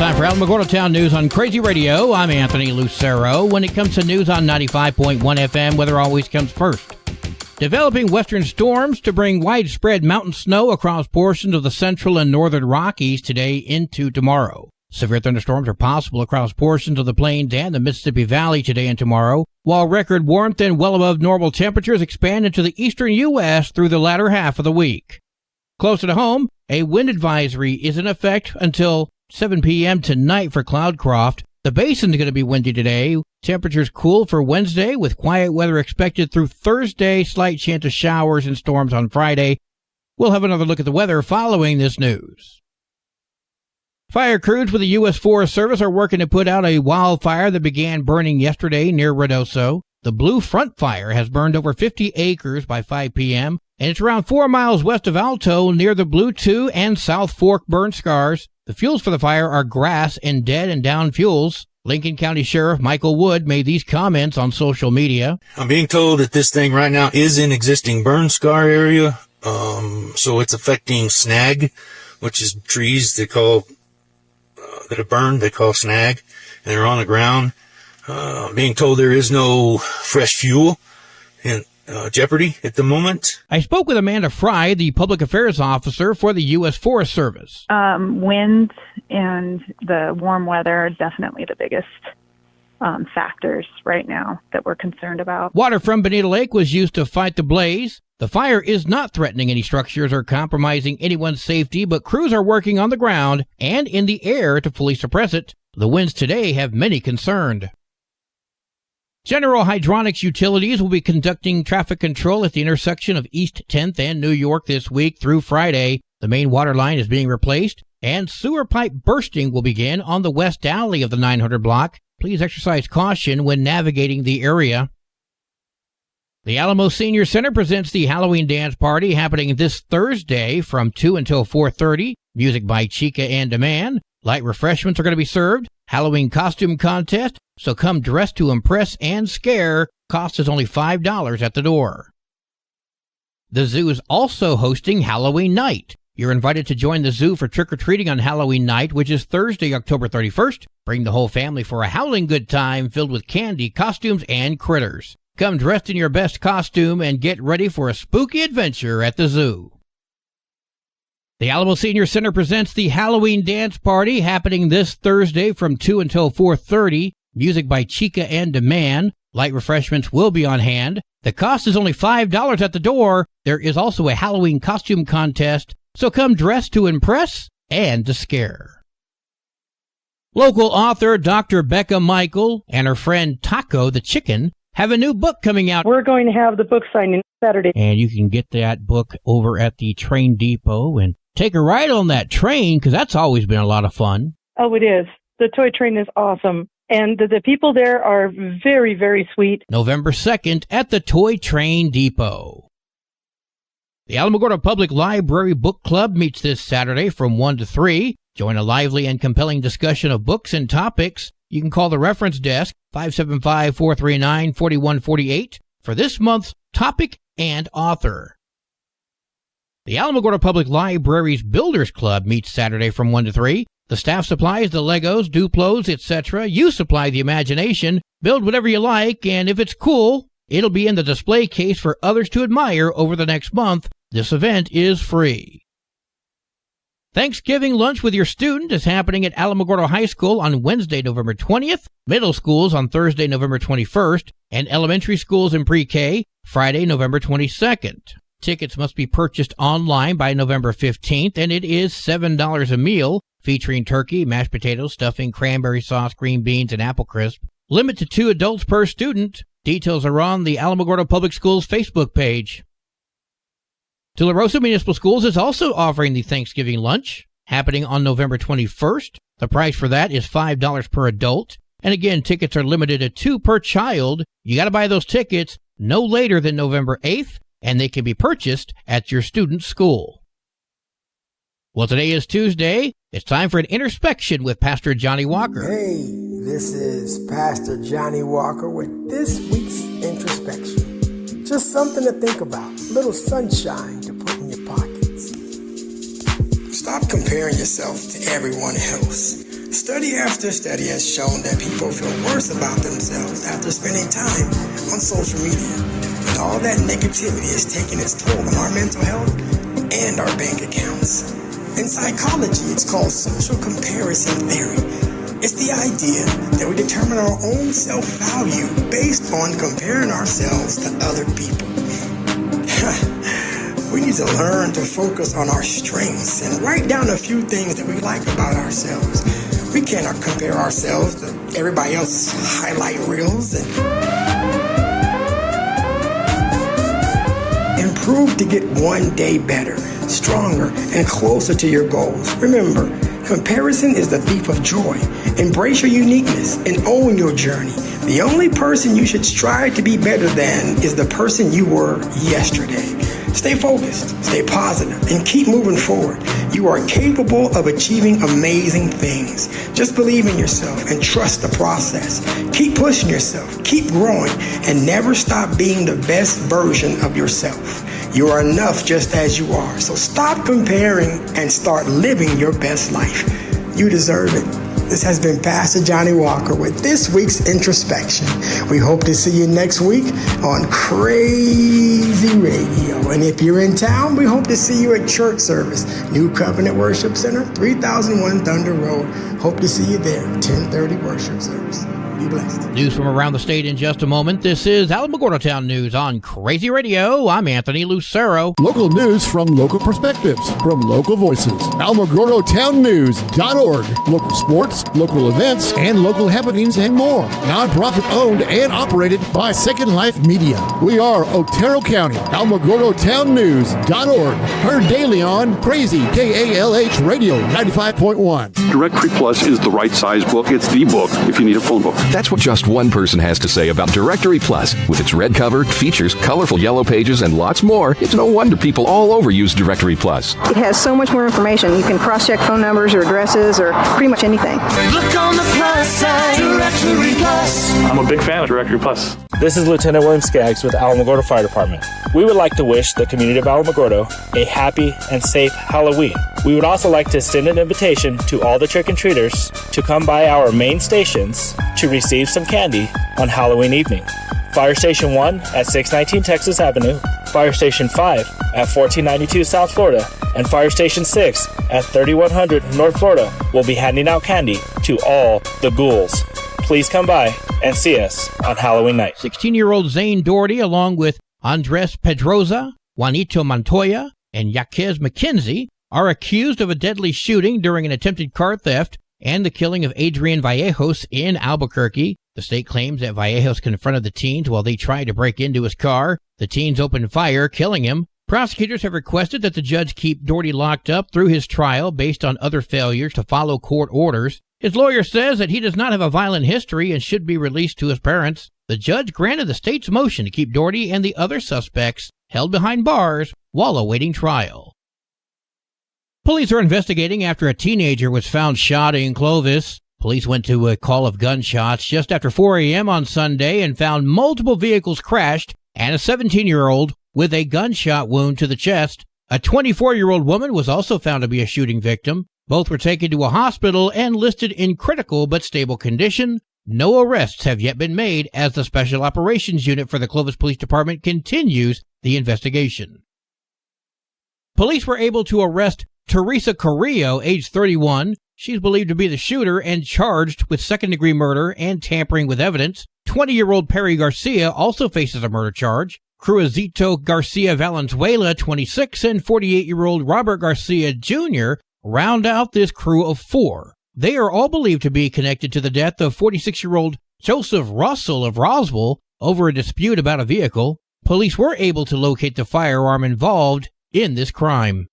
Time for Alamogordo Town News on Crazy Radio. I'm Anthony Lucero. When it comes to news on 95.1 FM, weather always comes first. Developing western storms to bring widespread mountain snow across portions of the central and northern Rockies today into tomorrow. Severe thunderstorms are possible across portions of the plains and the Mississippi Valley today and tomorrow, while record warmth and well above normal temperatures expand into the eastern U.S. through the latter half of the week. Closer to home, a wind advisory is in effect until 7 p.m. tonight for Cloudcroft. The basin's going to be windy today. Temperatures cool for Wednesday with quiet weather expected through Thursday. Slight chance of showers and storms on Friday. We'll have another look at the weather following this news. Fire crews with the U.S. Forest Service are working to put out a wildfire that began burning yesterday near Ruidoso. The Blue Front Fire has burned over 50 acres by 5 p.m., and it's around 4 miles west of Alto near the Blue 2 and South Fork burn scars. The fuels for the fire are grass and dead and down fuels. Lincoln County Sheriff Michael Wood made these comments on social media. I'm being told that this thing right now is in existing burn scar area, so it's affecting snag, which is trees that have burned, they call snag, and they're on the ground. I'm being told there is no fresh fuel in jeopardy at the moment. I spoke with Amanda Fry, the public affairs officer for the U.S. Forest Service. Wind and the warm weather are definitely the biggest factors right now that we're concerned about. Water from Bonita Lake was used to fight the blaze. The fire is not threatening any structures or compromising anyone's safety, but crews are working on the ground and in the air to fully suppress it. The winds today have many concerned. General Hydronics Utilities will be conducting traffic control at the intersection of East 10th and New York this week through Friday. The main water line is being replaced, and sewer pipe bursting will begin on the west alley of the 900 block. Please exercise caution when navigating the area. The Alamo Senior Center presents the Halloween Dance Party happening this Thursday from 2 until 4:30. Music by Chica and Demand. Light refreshments are going to be served. Halloween costume contest, so come dressed to impress and scare. Cost is only $5 at the door. The zoo is also hosting Halloween night. You're invited to join the zoo for trick-or-treating on Halloween night, which is Thursday, October 31st. Bring the whole family for a howling good time filled with candy, costumes, and critters. Come dressed in your best costume and get ready for a spooky adventure at the zoo. The Alamo Senior Center presents the Halloween Dance Party happening this Thursday from 2 until 4:30. Music by Chica and Demand. Light refreshments will be on hand. The cost is only $5 at the door. There is also a Halloween costume contest, so come dressed to impress and to scare. Local author Dr. Becca Michael and her friend Taco the Chicken have a new book coming out. We're going to have the book signing Saturday. And you can get that book over at the train depot and take a ride on that train, because that's always been a lot of fun. Oh, it is. The toy train is awesome. And the people there are very, very sweet. November 2nd at the Toy Train Depot. The Alamogordo Public Library Book Club meets this Saturday from 1 to 3. Join a lively and compelling discussion of books and topics. You can call the reference desk, 575-439-4148, for this month's topic and author. The Alamogordo Public Library's Builders Club meets Saturday from 1 to 3. The staff supplies the Legos, Duplos, etc. You supply the imagination. Build whatever you like, and if it's cool, it'll be in the display case for others to admire over the next month. This event is free. Thanksgiving lunch with your student is happening at Alamogordo High School on Wednesday, November 20th, middle schools on Thursday, November 21st, and elementary schools and pre-K Friday, November 22nd. Tickets must be purchased online by November 15th, and it is $7 a meal, featuring turkey, mashed potatoes, stuffing, cranberry sauce, green beans, and apple crisp. Limit to 2 adults per student. Details are on the Alamogordo Public Schools Facebook page. Tularosa Municipal Schools is also offering the Thanksgiving lunch, happening on November 21st. The price for that is $5 per adult. And again, tickets are limited to 2 per child. You got to buy those tickets no later than November 8th, and they can be purchased at your student's school. Well, today is Tuesday. It's time for an introspection with Pastor Johnny Walker. Hey, this is Pastor Johnny Walker with this week's introspection. Just something to think about. A little sunshine to put in your pockets. Stop comparing yourself to everyone else. Study after study has shown that people feel worse about themselves after spending time on social media. And all that negativity is taking its toll on our mental health and our bank accounts. In psychology, it's called social comparison theory. It's the idea that we determine our own self-value based on comparing ourselves to other people. We need to learn to focus on our strengths and write down a few things that we like about ourselves. We cannot compare ourselves to everybody else's highlight reels and improve to get one day better, stronger, and closer to your goals. Remember, comparison is the thief of joy. Embrace your uniqueness and own your journey. The only person you should strive to be better than is the person you were yesterday. Stay focused, stay positive, and keep moving forward. You are capable of achieving amazing things. Just believe in yourself and trust the process. Keep pushing yourself, keep growing, and never stop being the best version of yourself. You are enough just as you are. So stop comparing and start living your best life. You deserve it. This has been Pastor Johnny Walker with this week's introspection. We hope to see you next week on Crazy Radio. And if you're in town, we hope to see you at church service, New Covenant Worship Center, 3001 Thunder Road. Hope to see you there, 10:30 worship service. Be blessed. News from around the state in just a moment. This is Alamogordo Town News on Crazy Radio. I'm Anthony Lucero. Local news from local perspectives, from local voices. AlamogordoTownNews.org. Local sports, local events, and local happenings and more. Nonprofit owned and operated by Second Life Media. We are Otero County. AlamogordoTownNews.org. Heard daily on Crazy KALH Radio 95.1. Directory Plus is the right size book. It's the book if you need a phone book. That's what just one person has to say about Directory Plus. With its red cover, features, colorful yellow pages, and lots more, it's no wonder people all over use Directory Plus. It has so much more information. You can cross-check phone numbers or addresses or pretty much anything. Look on the plus side, Directory Plus. I'm a big fan of Directory Plus. This is Lieutenant William Skaggs with Alamogordo Fire Department. We would like to wish the community of Alamogordo a happy and safe Halloween. We would also like to extend an invitation to all the trick-and-treaters to come by our main stations to receive some candy on Halloween evening. Fire Station 1 at 619 Texas Avenue, Fire Station 5 at 1492 South Florida, and Fire Station 6 at 3100 North Florida will be handing out candy to all the ghouls. Please come by and see us on Halloween night. 16-year-old Zane Doherty, along with Andres Pedroza, Juanito Montoya, and Yaquez McKenzie, are accused of a deadly shooting during an attempted car theft and the killing of Adrian Vallejos in Albuquerque. The state claims that Vallejos confronted the teens while they tried to break into his car. The teens opened fire, killing him. Prosecutors have requested that the judge keep Doherty locked up through his trial based on other failures to follow court orders. His lawyer says that he does not have a violent history and should be released to his parents. The judge granted the state's motion to keep Doherty and the other suspects held behind bars while awaiting trial. Police are investigating after a teenager was found shot in Clovis. Police went to a call of gunshots just after 4 a.m. on Sunday and found multiple vehicles crashed and a 17-year-old with a gunshot wound to the chest. A 24-year-old woman was also found to be a shooting victim. Both were taken to a hospital and listed in critical but stable condition. No arrests have yet been made as the Special Operations Unit for the Clovis Police Department continues the investigation. Police were able to arrest Teresa Carrillo, age 31. She's believed to be the shooter and charged with second-degree murder and tampering with evidence. 20-year-old Perry Garcia also faces a murder charge. Cruizito Garcia Valenzuela, 26, and 48-year-old Robert Garcia Jr. round out this crew of 4. They are all believed to be connected to the death of 46-year-old Joseph Russell of Roswell over a dispute about a vehicle. Police were able to locate the firearm involved in this crime.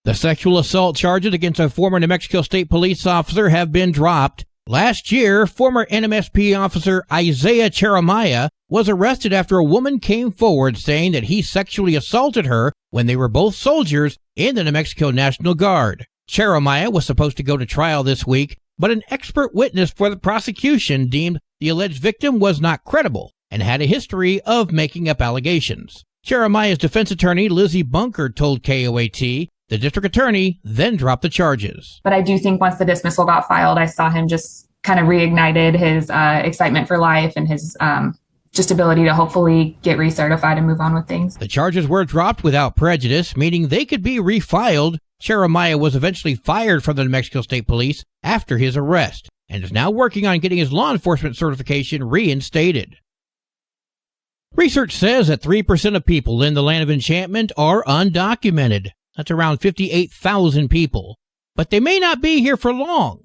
The sexual assault charges against a former New Mexico State Police officer have been dropped. Last year, former NMSP officer Isaiah Cheremiah was arrested after a woman came forward saying that he sexually assaulted her when they were both soldiers in the New Mexico National Guard. Cheremiah was supposed to go to trial this week, but an expert witness for the prosecution deemed the alleged victim was not credible and had a history of making up allegations. Cheremiah's defense attorney, Lizzie Bunker, told KOAT The district attorney then dropped the charges. But I do think once the dismissal got filed, I saw him just kind of reignited his excitement for life and his just ability to hopefully get recertified and move on with things. The charges were dropped without prejudice, meaning they could be refiled. Jeremiah was eventually fired from the New Mexico State Police after his arrest and is now working on getting his law enforcement certification reinstated. Research says that 3% of people in the land of enchantment are undocumented. That's around 58,000 people. But they may not be here for long.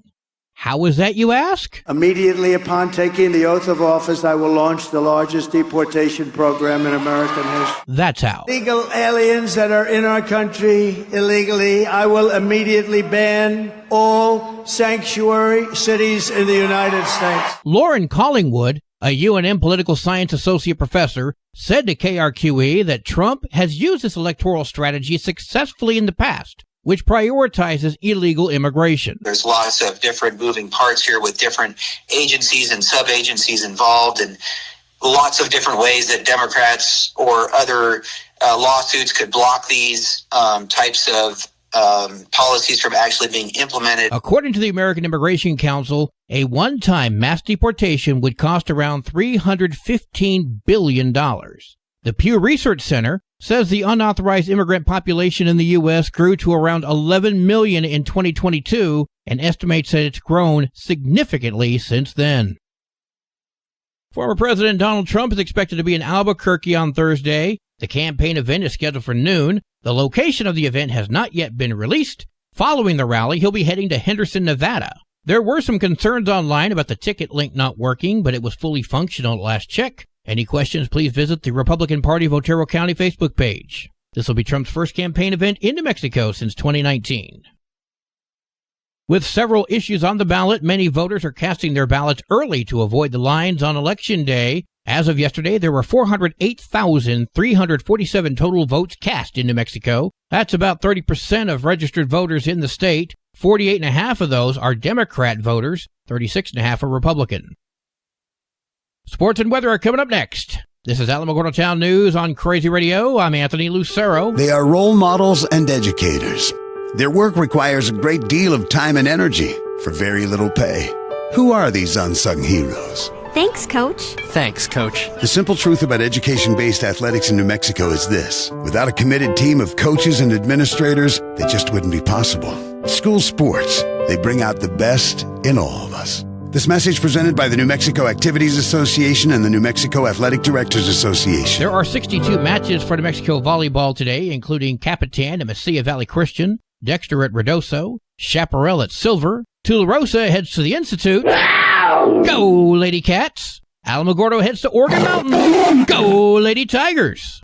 How is that, you ask? Immediately upon taking the oath of office, I will launch the largest deportation program in American history. That's how. Legal aliens that are in our country illegally, I will immediately ban all sanctuary cities in the United States. Lauren Collingwood, a UNM political science associate professor, said to KRQE that Trump has used this electoral strategy successfully in the past, which prioritizes illegal immigration. There's lots of different moving parts here with different agencies and sub-agencies involved, and lots of different ways that Democrats or other lawsuits could block these types of policies from actually being implemented. According to the American Immigration Council, a one-time mass deportation would cost around $315 billion. The Pew Research Center says the unauthorized immigrant population in the U.S. grew to around 11 million in 2022 and estimates that it's grown significantly since then. Former President Donald Trump is expected to be in Albuquerque on Thursday. The campaign event is scheduled for noon. The location of the event has not yet been released. Following the rally, he'll be heading to Henderson, Nevada. There were some concerns online about the ticket link not working, but it was fully functional at last check. Any questions, please visit the Republican Party of Otero County Facebook page. This will be Trump's first campaign event in New Mexico since 2019. With several issues on the ballot, many voters are casting their ballots early to avoid the lines on Election Day. As of yesterday, there were 408,347 total votes cast in New Mexico. That's about 30% of registered voters in the state. 48.5% of those are Democrat voters, 36.5% are Republican. Sports and weather are coming up next. This is Alamogordo Town News on Crazy Radio. I'm Anthony Lucero. They are role models and educators. Their work requires a great deal of time and energy for very little pay. Who are these unsung heroes? Thanks, Coach. Thanks, Coach. The simple truth about education-based athletics in New Mexico is this. Without a committed team of coaches and administrators, they just wouldn't be possible. School sports, they bring out the best in all of us. This message presented by the New Mexico Activities Association and the New Mexico Athletic Directors Association. There are 62 matches for New Mexico volleyball today, including Capitan at Mesilla Valley Christian, Dexter at Redoso, Chaparral at Silver, Tularosa heads to the Institute. Go, Lady Cats! Alamogordo heads to Organ Mountain. Go, Lady Tigers!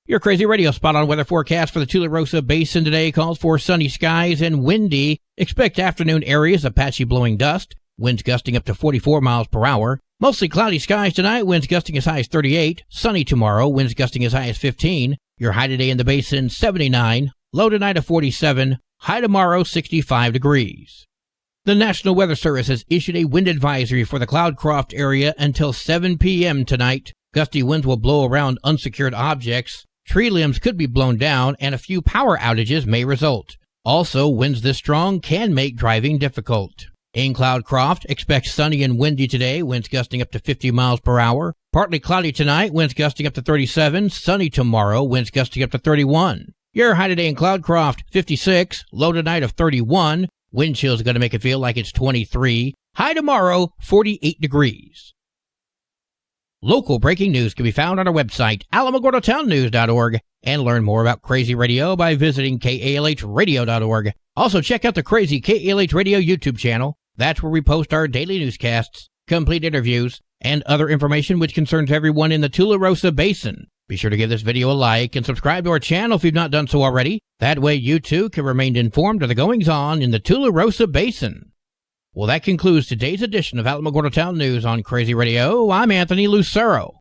Your Crazy Radio spot on weather forecast for the Tularosa Basin today calls for sunny skies and windy. Expect afternoon areas of patchy blowing dust, winds gusting up to 44 miles per hour. Mostly cloudy skies tonight, winds gusting as high as 38. Sunny tomorrow, winds gusting as high as 15. Your high today in the basin, 79. Low tonight of 47. High tomorrow, 65 degrees. The National Weather Service has issued a wind advisory for the Cloudcroft area until 7 p.m. tonight. Gusty winds will blow around unsecured objects. Tree limbs could be blown down, and a few power outages may result. Also, winds this strong can make driving difficult. In Cloudcroft, expect sunny and windy today, winds gusting up to 50 miles per hour. Partly cloudy tonight, winds gusting up to 37. Sunny tomorrow, winds gusting up to 31. Your high today in Cloudcroft, 56. Low tonight of 31. Wind chill is going to make it feel like it's 23. High tomorrow, 48 degrees. Local breaking news can be found on our website, alamogordotownnews.org, and learn more about Crazy Radio by visiting kalhradio.org. Also, check out the Crazy KALH Radio YouTube channel. That's where we post our daily newscasts, complete interviews, and other information which concerns everyone in the Tularosa Basin. Be sure to give this video a like and subscribe to our channel if you've not done so already. That way you too can remain informed of the goings-on in the Tularosa Basin. Well, that concludes today's edition of Alamogordo Town News on Crazy Radio. I'm Anthony Lucero.